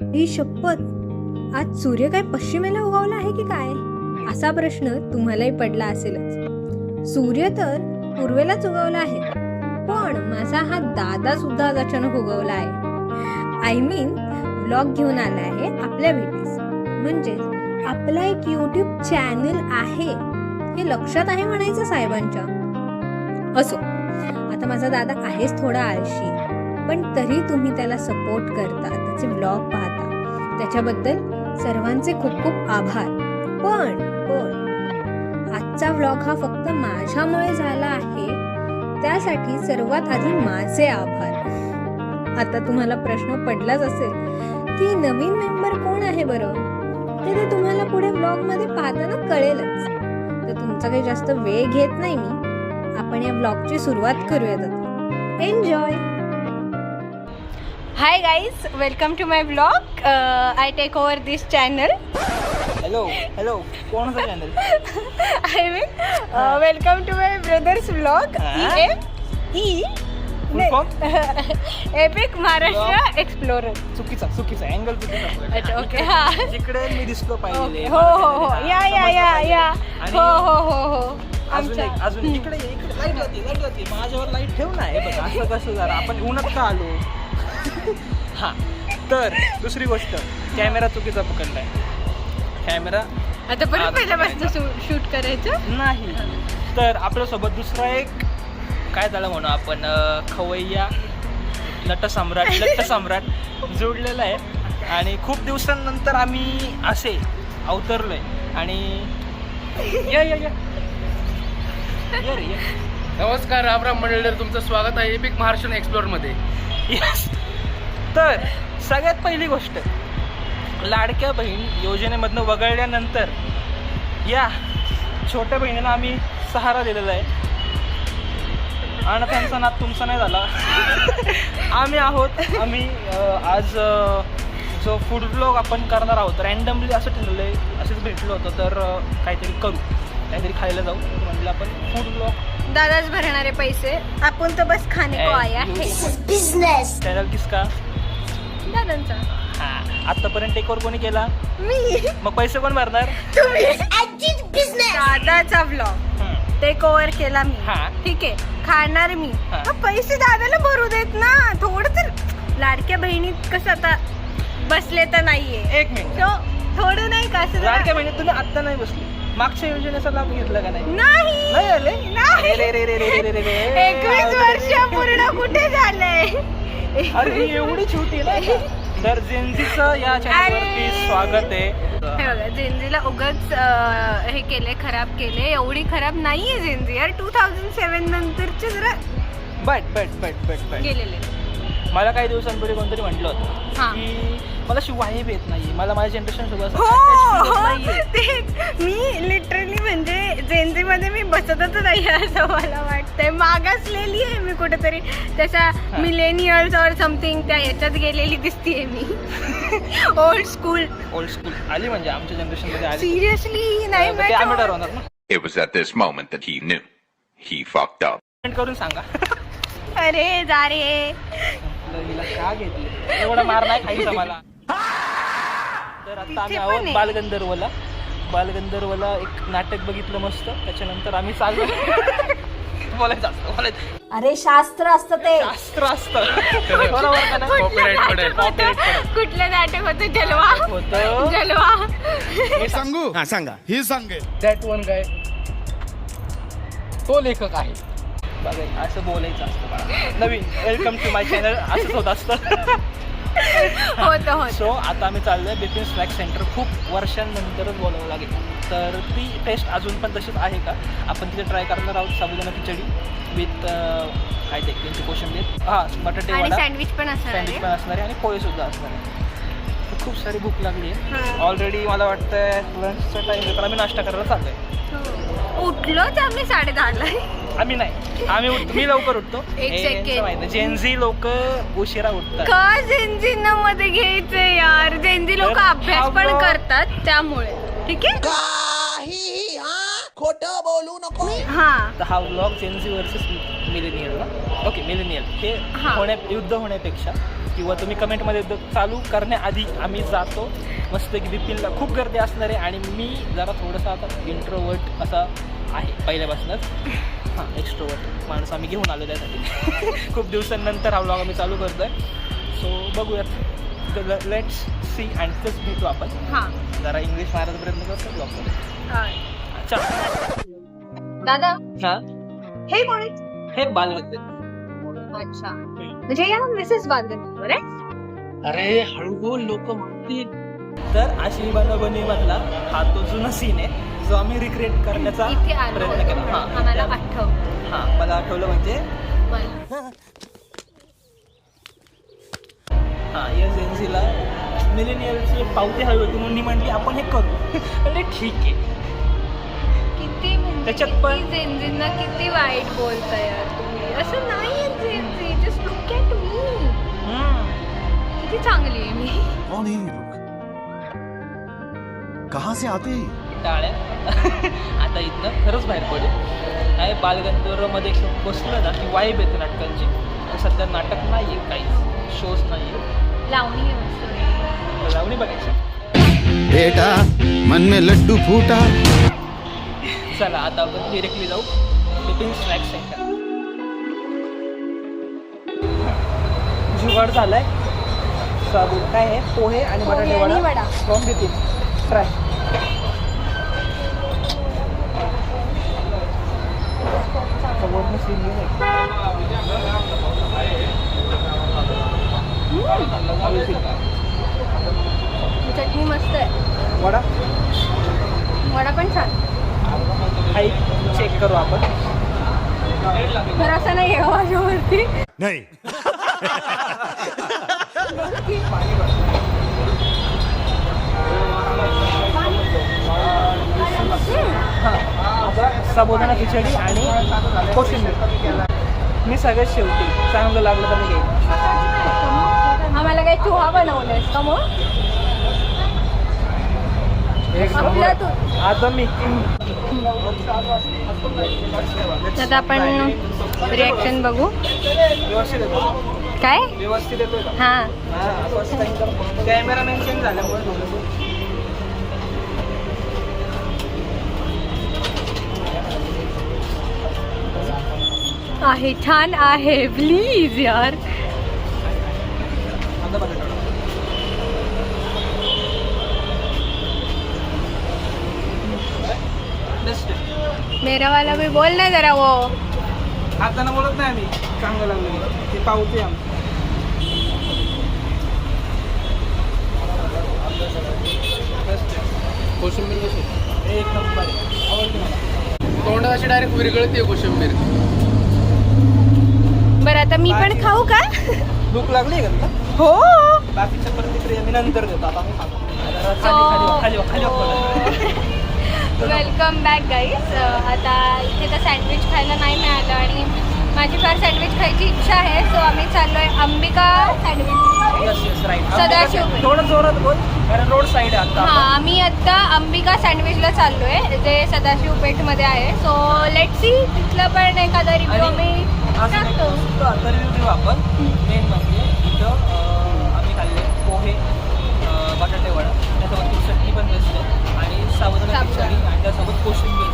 ही शपथ, आज सूर्य काय पश्चिमेला उगवला आहे की काय, असा प्रश्न तुम्हालाही पडला असेलच. सूर्य तर पूर्वेलाच उगवला आहे, पण माझा हा दादा सुद्धा आज अचानक उगवला आहे. आय मीन व्लॉग घेऊन आला आहे आपल्या भेटीस. म्हणजे आपला एक YouTube चॅनल आहे हे लक्षात आहे म्हणायचं साहेबांच्या. असो, आता माझा दादा आहेच थोडा आळशी, पण तरी तुम्ही त्याला सपोर्ट करता, त्याचे व्लॉग पाहता, त्याच्याबद्दल सर्वांचे खूप खूप आभार. पण आजचा व्लॉग हा फक्त माझ्यामुळे झाला आहे, त्यासाठी सर्वात आधी माझे आभार. आता तुम्हाला प्रश्न पडलाच असेल की नवीन मेंबर कोण आहे बरं, ते तुम्हाला पुढे व्लॉग मध्ये पाहताना कळेलच. तर तुमचा काही जास्त वेळ घेत नाही मी, आपण या व्लॉगची सुरुवात करूयात आता. Enjoy. Hi guys, welcome to my vlog. I take over this channel. Hello कोणता channel? I mean welcome to my brother's vlog. Epic Maharashtra explorer. चुकीचा अँगल चुकीचा. अच्छा, ओके. हा, जिकडे मी दिसलो पाहिजे. हो या. हो. अजून इकडे लाईट जाते माझ्यावर लाईट ठेव ना. बघ असं कसं जरा आपण उन्हात का आलो. हा, तर दुसरी गोष्ट, कॅमेरा चुकीचा पकडलाय. कॅमेरा आता परत पहिल्यापासून शूट करायचं नाही. तर आपल्यासोबत दुसरा एक काय झालं म्हणून आपण खवय्या लट्ट सम्राट जोडलेला आहे. आणि खूप दिवसांनंतर आम्ही असे अवतरलोय. आणि या नमस्कार, रामराम मंडळी, तुमचं स्वागत आहे एपिक महाराष्ट्र एक्सप्लोरमध्ये. यस. तर सगळ्यात पहिली गोष्ट, लाडक्या बहीण योजनेमधनं वगळल्यानंतर या छोट्या बहिणीला आम्ही सहारा दिलेला आहे. आणि त्यांचा नाद तुमचा नाही झाला. आम्ही आज जो फूड ब्लॉग आपण करणार आहोत, रँडमली असं ठरलं आहे, असंच भेटलो होतो तर काहीतरी खायला जाऊ म्हणजे आपण फूड ब्लॉग. दादाच भरणारे पैसे, आपण तर बस खाने को आया है. बिझनेस चॅनल किसका? दादांचा. हा, आतापर्यंत टेक ओव्हर कोणी केला? मी. मग पैसे कोण भरणार? दादाचा व्लॉग टेक ओव्हर केला मी. हा. ठीक आहे, खाणार मी. हा. मग पैसे दादाला भरू देत ना. थोडं तर लाडक्या बहिणीत कसं आता बसले तर नाहीये. एक मिनिट, थोडं नाही का असं लाडक्या बहिणी तुम्ही आत्ता नाही बसली, मागच्या योजनेचा लाभ घेतला का नाही? नाही आले? नाही. रे. 21 वर्ष पूर्ण कुठे झालंय. अरे एवढी छोटी आहे ना. तर जेनजीचं या चॅनलवरती स्वागत आहे. हे बघा, जेनजीला उगाच हे केले, खराब केले. एवढी खराब नाहीये जेनजी यार. 2007 नंतरचे जरा बट गेलेले. मला काही दिवसांपूर्वी कोणतरी म्हटलं होतं हा. की मला वाईब येत नाही, मला माझ्या जनरेशन सोबत हो, तेच. मी लिटरली म्हणजे जेनजी मध्ये मी बसतच नाही असं मला वाटतंय. मागासलेली आहे मी कुठेतरी, त्याच्या मिलेनियल्स और समथिंग त्या याच्यात गेलेली दिसतीये मी. ओल्ड स्कूल आली म्हणजे आमच्या जनरेशन मध्ये आली. सिरियसली नाही ते आम्ही ठरवणार ना. It was at this moment that he knew. He fucked up. Comment करून सांगा. अरे जा रे. हिला का घेतली, एवढा मार नाही खायचा मला. तर आता आम्ही आहोत बालगंधर्वला एक नाटक बघितलं मस्त. त्याच्यानंतर आम्ही चाललो. बोलायचं. अरे शास्त्र असतं ते. शास्त्र असतं. बरोबर का नाही? कॉपीराइट पडेल. कुठलं नाटक होतं? जलवा. हे सांगू? हा सांगा. ही सांगेल दॅट वन गाय तो लेखक आहे. बघा, असं बोलायचं असतं मला. नवीन वेलकम टू माय चॅनल असंच होत असतं. होतं. सो आता आम्ही चाललोय बिपिन स्नॅक सेंटर. खूप वर्षांनंतरच बोलावं लागेल. तर ती टेस्ट अजून पण तशीच आहे का, आपण तिथे ट्राय करणार आहोत. साबुदाणा खिचडी विथ काय ते त्यांची कोशिंबीर, बटाटे वडा, सँडविच पण असणार आहे आणि पोहे सुद्धा असणार आहे. खूप सारी भूक लागली आहे ऑलरेडी. मला वाटतंय लंचचा टाइम, तर आम्ही नाश्ता करायला चाललोय. उठलोच आम्ही 10:30ला. आम्ही नाही, मी लवकर उठतो. एक सेकंड. जेनझी लोक उशिरा उठतात का? जेनझी न मध्ये घ्यायचंय यार. जेनझी लोक अभ्यास पण करतात त्यामुळे. ठीक आहे, खोटं बोलू नको. तर हा व्लॉग जेनझी वर्सेस मिलेनियल ना. ओके, मिलेनियल हे युद्ध होण्यापेक्षा किंवा तुम्ही कमेंटमध्ये चालू करण्याआधी आम्ही जातो. मस्त की बिपिनला खूप गर्दी असणार आहे आणि मी जरा थोडंसं आता इंट्रोवर्ट असा आहे पहिल्यापासूनच. हां, एक्स्ट्रोवर्ट माणूस आम्ही घेऊन आलो त्यासाठी. खूप दिवसांनंतर हा व्लॉग आम्ही चालू करतो आहे. सो बघूयात, लेट्स सी अँड तेच भेटू आपण. हां जरा इंग्लिश मारायचा प्रयत्न करतो ब्लॉगमध्ये. चल दादा, हां, हे कोण आहेत? हे बालगंधर्व. अच्छा, म्हणजे या मिसेस बालगंधर्व आहे. अरे हळू बोल, लोक म्हणतील. तर आशिनी बनवणी मधला हा तो जुना सीन आहे जो आम्ही रिक्रिएट करण्याचा इथे आलो प्रयत्न केला. हां, आम्हाला आठवलं. हां, मला आठवलं म्हणजे हां, या जेन्झीला मिलेनियलची एक पावती हवी होती म्हणून मी म्हटली आपण हे करू. अरे ठीक आहे. किती म्हणजे त्याच्यात पण- किती जेनजींना किती वाईट बोलताय यार तुम्ही. असं नाही Gen Z, just look at me. किती चांगली आहे मी. कौन है ये लोग? कहाँ से आते हैं? टाळ्या. आता इथनं खरंच बाहेर पडू. काय बालगंधर्वमध्ये बसलं ना की वाईब येते नाटकांची. सध्या नाटक नाही आहे, काहीच शोज नाही आहे. लावणी आहे मस्त. लावणी बघायची. बेटा मन में लड्डू फूटा. चला आता आपण डिरेक्टली जाऊ बिपिन स्नॅक्स सेंटर. जुगाड झालाय. साबू काय आहे, पोहे आणि पोहे बटाटे आणि वडा वडा. फ्रॉम बिपिन. ट्राय. समोरनं सीन घेऊन ये. चटणी मस्त आहे. वडा वडा पण छान. हाईट चेक करू आपण. तर असं नाही आहे माझ्यावरती. नहीं. साबुदाणा खिचडी आणि कोशिंबीर. मी सगळ्यात शेवटी चांगलं लागलं तर मी घेईन. आम्हाला काही चुहा बनवलंयस का मग आपल्यातून? आता मी आता आपण रिॲक्शन बघू. व्यवस्थित येतो. काय व्यवस्थित येतोय का? हा, कॅमेरामॅन चेंज झाल्यामुळे आहे छान आहे. प्लीज यार. आता बघा. बेस्ट आहे. मेरा वाला भी बोल ना जरा वो. आता बोलत नाही आम्ही चांगलं लागलं ते पावते आमचं. बेस्ट आहे. कोशिंबीर कशी एक नंबर आहे. आवडली मला. तोंडात अशी डायरेक्ट विरगळते कोशिंबीर. बरं आता मी पण खाऊ का? भूक लागली आहे का तुला? हो. बाकीच्या प्रतिक्रिया मी नंतर देतो. आता मी खातो. खाली वा, खाली वा, खाली वा. Welcome back guys. आता इथे तर सँडविच खायला नाही मिळालं आणि माझी फार सँडविच खायची इच्छा आहे. सो आम्ही चाललोय Ambika sandwich. Yes, yes, right. Sadashiv. थोडं जोरात बोल कारण रोड साईड आहे हा, आता. आम्ही आता अंबिका सँडविचला चाललोय जे सदाशिव पेठमध्ये आहे. सो लेट्स सी तिथलं पण एखादा रिव्ह्यू आम्ही टाकतो. आता रिव्ह्यू देऊ आपण. मेन म्हणजे इथं आम्ही खाल्ले पोहे, बटाटे वडा, त्यासोबत चटणी पण बेस्ट आहे आणि साबुदाणा खिचडी आणि त्यासोबत कोशिंबीर.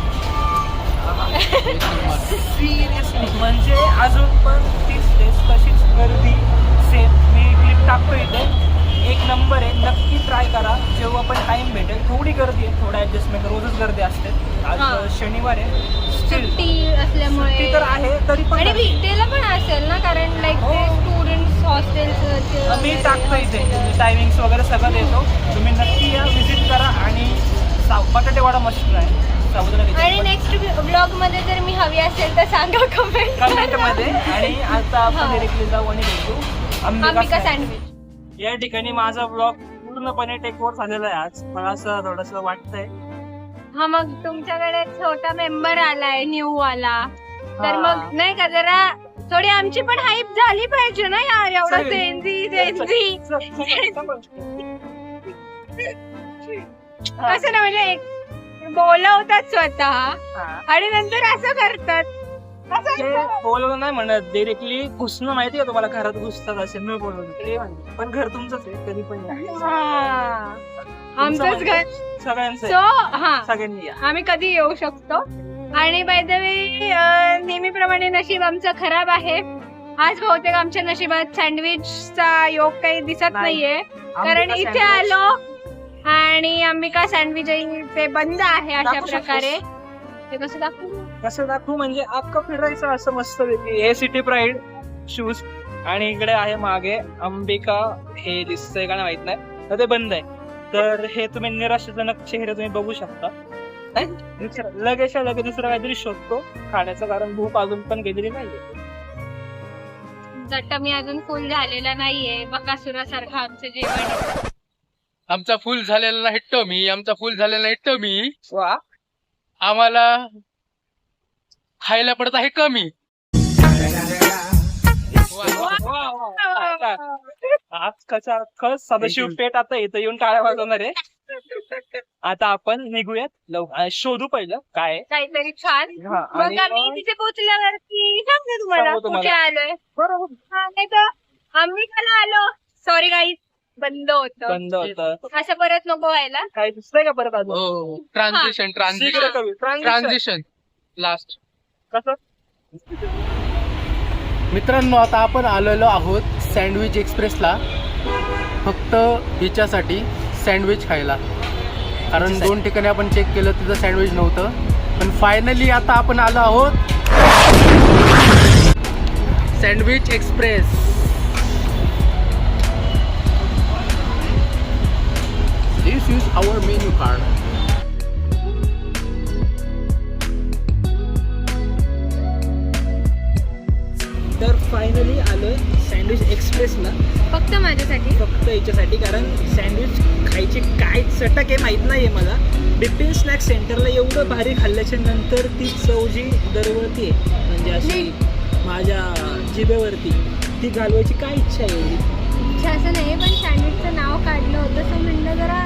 सिरियसली म्हणजे अजून पण तीच टेस्ट तशीच गर्दी सेम. मी क्लिप टाकतो इथे. एक नंबर आहे. नक्की ट्राय करा जेव्हा पण टाइम भेटेल. थोडी गर्दी आहे, थोडं ॲडजस्टमेंट. रोजच गर्दी असते. आज हां. शनिवार आहे. स्टील सुट्टी असल्यामुळे सुट्टी तर आहे तरी पण आणि गर्दी. वीकडेला पण असेल ना कारण लाईक हो. ते स्टुडंट्स हॉस्टेल्स. मी टाकतो इथे टायमिंग्स वगैरे सगळं देतो. तुम्ही नक्की या, व्हिजिट करा आणि बटाटे वडा मस्त आहे. साबुदाणा आणि खिचडी नेक्स्ट ब्लॉग मध्ये जर मी हवी असेल तर सांगा कमेंट मध्ये. आणि आता आपण हां. डिरेक्टली जाऊ आणि भेटू अंबिका अंबिका सँडविच. या ठिकाणी माझा ब्लॉग पूर्णपणे टेकओव्हर झालेला आहे आज. मला असं थोडंसं वाटतंय. हा, मग तुमच्याकडे छोटा मेंबर आलाय न्यू वाला. तर हा. मग नाही का जरा थोडी आमची पण हाईप झाली पाहिजे ना यार. एवढं चल. जेनझी जेनझी असं ना म्हणजे बोलवतात स्वतः हां. आणि नंतर असं करतात. ते बोलवलं नाही म्हणत, डिरेक्टली घुसणं माहिती आहे तुम्हाला, घरात घुसतात असे न बोलवलं ते म्हणते. पण घर तुमचंच आहे, कधी पण या. आमचंच घर. सगळ्यांचं सो आहे. सगळ्यांनी या. आम्ही कधी येऊ शकतो. आणि बाय द वे नेहमीप्रमाणे नशीब आमचं खराब आहे. आज बहुतेक आमच्या नशिबात सँडविचचा योग काही दिसत नाहीये, कारण इथे आलो आणि अंबिका सँडविच ते बंद आहे अशा दाखवू शकतोस? प्रकारे. ते कसं दाखवू? कसं दाखवू म्हणजे अख्खं फिरायचं असं मस्त पैकी. हे सिटी प्राईड शूज आणि इकडे आहे मागे अंबिका, हे दिसतंय का नाही माहित नाही, तर ते बंद आहे. तर हे तुम्ही निराशाजनक चेहरे तुम्ही बघू शकता. लगेच दुसरं काहीतरी शोधतो खाण्याचं, कारण भूक अजून पण गेलेली नाहीये. जट्ट मी अजून फुल झालेला नाहीये. बकासुरासारखं आमचं जेवण. आमचा फुल झालेला नाही टमी, आमचा फुल झालेला नाही टमी. वा, आम्हाला खायला पडत आहे कमी. आज कसा खस सदाशिव पेठ आता इथं येऊन टाळ्या वाजवणार आहे. आता आपण निघूयात शोधू पहिलं काय आहे. काहीतरी छान. हा, मग आणि आम्ही तिथे पोहोचल्यावरती सांगते तुम्हाला सांगू तुम्हाला. कुठे आलोय. बरोबर, हा, नाही तर अंबिकाला आलो. सॉरी गाईज, बंद होतं. बंद होतं. असं परत नको व्हायला. काय दिसतंय का परत अजून? हो, ट्रान्झिशन Transition. Transition last. कसं? मित्रांनो, आता आपण आलेलो आहोत सँडविच एक्सप्रेसला फक्त हिच्यासाठी सँडविच खायला, कारण 2 ठिकाणी आपण चेक केलं तिथं सँडविच नव्हतं. पण फायनली आता आपण आलो आहोत sandwich express. This is our menu card. तर फायनली आलोय सँडविच एक्सप्रेसला, फक्त माझ्यासाठी. फक्त याच्यासाठी, कारण सँडविच खायची काय चटक आहे माहित नाहीये मला. बिपिन स्नॅक सेंटरला एवढं भारी खाल्ल्याच्या नंतर ती चव जी दरवळती आहे, म्हणजे अशी माझ्या जिभेवरती, ती घालवायची काय इच्छा आहे एवढी. इच्छा असं नाही, पण सँडविचचं नाव काढलं होतं सो म्हणलं जरा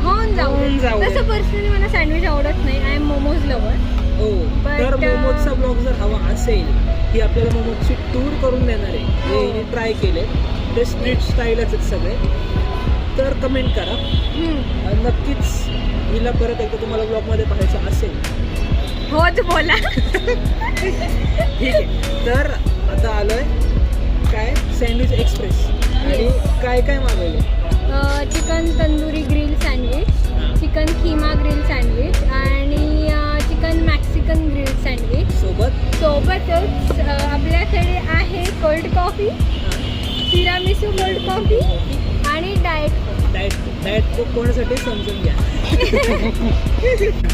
होऊन जाऊ. तसं पर्सनली मला सँडविच आवडत नाही. I am momos lover. हो, तर मोमोजचा ब्लॉग जर हवा असेल, की आपल्याला मोमोजची टूर करून देणार आहे, जे हिने ट्राय केले, ते स्ट्रीट स्टाईलच आहेत सगळे, तर कमेंट करा. आणि नक्कीच हिला परत एकदा तुम्हाला ब्लॉगमध्ये पाहायचं असेल. होच बोला. ठीक आहे, तर आता आलोय काय सँडविच एक्सप्रेस. आणि काय काय मागवलं? Chicken tandoori grill sandwich, chicken keema grill sandwich आणि चिकन मॅक्सिकन ग्रिल सँडविच. सोबतच आपल्याकडे आहे cold coffee, tiramisu cold coffee आणि डाएट कोक कोणासाठी समजून घ्या.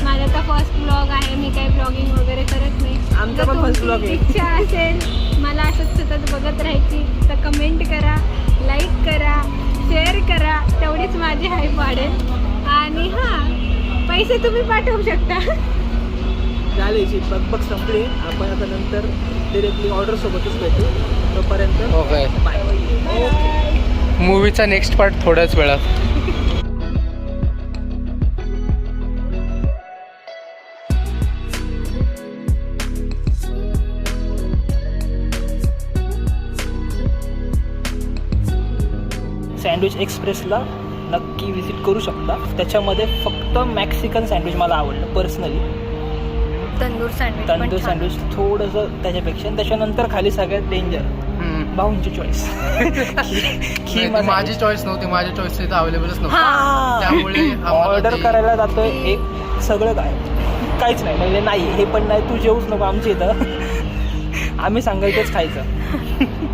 माझा तर फर्स्ट ब्लॉग आहे, मी काही ब्लॉगिंग वगैरे करत नाही. आमचा पण फर्स्ट ब्लॉग आहे. इच्छा असेल मला असंच सतत बघत राहायची तर कमेंट करा, लाईक करा, शेअर करा, तेवढीच माझी हाईप वाढेल. आणि पैसे तुम्ही पाठवू शकता. झाली बघ संपली. आपण आता नंतर डिरेक्टली ऑर्डर सोबतच भेटू. तोपर्यंत ओके, बाय. ओके, मूवीचा नेक्स्ट पार्ट थोड्याच वेळात. सँडविच एक्सप्रेसला नक्की विजिट करू शकता. त्याच्यामध्ये फक्त मॅक्सिकन सँडविच मला आवडलं पर्सनली. तंदूर सँडविच थोडंसं त्याच्यापेक्षा. त्याच्यानंतर खाली सगळ्यात डेंजर भाऊंची चॉईस. माझी चॉईस नव्हती, माझी चॉईस तिथं अवेलेबलच नव्हती, त्यामुळे ऑर्डर करायला जातोय एक सगळं काहीच नाही म्हणजे नाही, हे पण नाही, तू जेवूच नको आमच्या इथं, आम्ही सांगायचंच खायचं.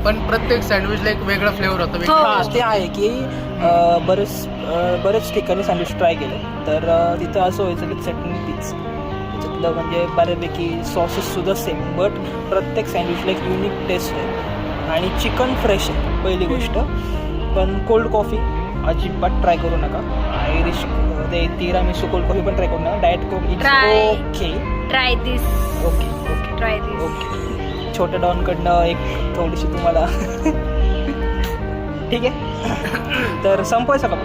पण प्रत्येक सँडविचला एक वेगळा फ्लेवर होता. हा, ते आहे की बरेच ठिकाणी सँडविच ट्राय केले, तर तिथं असं व्हायचं की चटणी तीच, त्याच्यातलं म्हणजे बऱ्यापैकी सॉसेस सुद्धा सेम, बट प्रत्येक सँडविचला एक युनिक टेस्ट आहे. आणि चिकन फ्रेश आहे पहिली गोष्ट. पण कोल्ड कॉफी अजिबात ट्राय करू नका. आयरिश ते तिरामिसू कोल्ड कॉफी पण ट्राय करू नका. Diet coke it's okay. Try this. Okay. छोट्या डॉनकडनं एक थोडीशी तुम्हाला ठीक आहे. तर संपवायचं का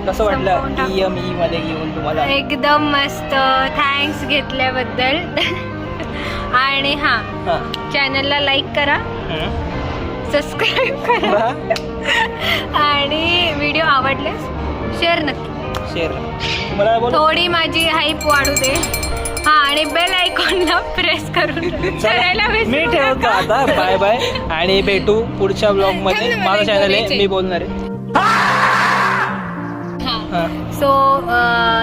कसं वाटलं EME मध्ये घेऊन तुम्हाला? एकदम मस्त. थँक्स घेतल्याबद्दल. आणि हा हा. चॅनलला लाईक करा, सबस्क्राईब करा आणि व्हिडिओ आवडल्यास शेअर नक्की. शेअर मला बोल. थोडी माझी हाईप वाढू दे. हा आणि बेल आयकॉनला प्रेस करून करायला विसरू मी ठेवतो नका. आता. बाय बाय आणि भेटू पुढच्या ब्लॉग मध्ये. माझा चॅनल आहे, मी बोलणार आहे. हा. So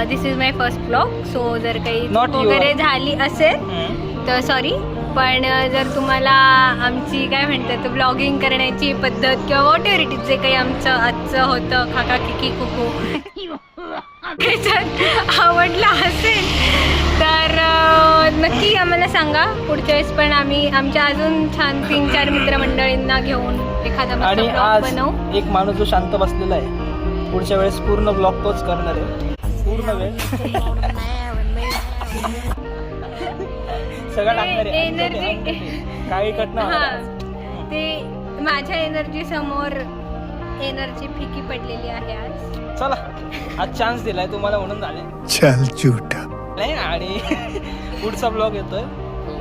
this is my first blog. So जर काही Not चूक your. वगैरे झाली असेल तर सॉरी. पण जर तुम्हाला आमची काय म्हणतात ब्लॉगिंग करण्याची पद्धत किंवा वॉट एव्हर इट इज जे काही आमचं आजचं होतं खाका किकी कुकू त्याच्यात आवडलं असेल तर नक्की आम्हाला सांगा. पुढच्या वेळेस पण आम्ही आमच्या अजून छान 3-4 मित्रमंडळींना घेऊन एखादा मस्त आणि ब्लॉग आज बनवू. एक माणूस जो शांत बसलेला आहे, पुढच्या वेळेस पूर्ण ब्लॉग तोच करणार आहे. पूर्ण वेळ सगळं टाकणार आहे. एनर्जी काही कट हा नाही. ते माझ्या एनर्जी समोर एनर्जी फिकी पडलेली आहे आज. चला, आज चान्स दिलाय तुम्हाला म्हणून झाले चल झूठा. नाही. आणि पुढचा ब्लॉग येतोय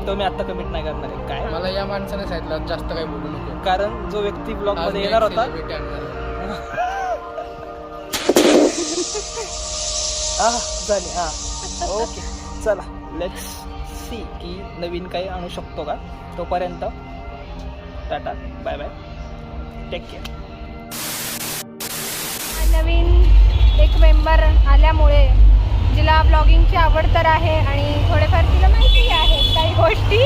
तो मी आता कमिट नाही करणार आहे. काय मला या माणसाने सांगितलं जास्त काही बोलू नको. कारण जो व्यक्ती ब्लॉग मध्ये येणार होता झाले. हा ओके चला, लेट्स सी की नवीन काही आणू शकतो का. तोपर्यंत tata, bye bye, take care. नवीन एक मेंबर आल्यामुळे जिला ब्लॉगिंगची आवड तर आहे आणि थोडेफार तिला माहिती आहे काही गोष्टी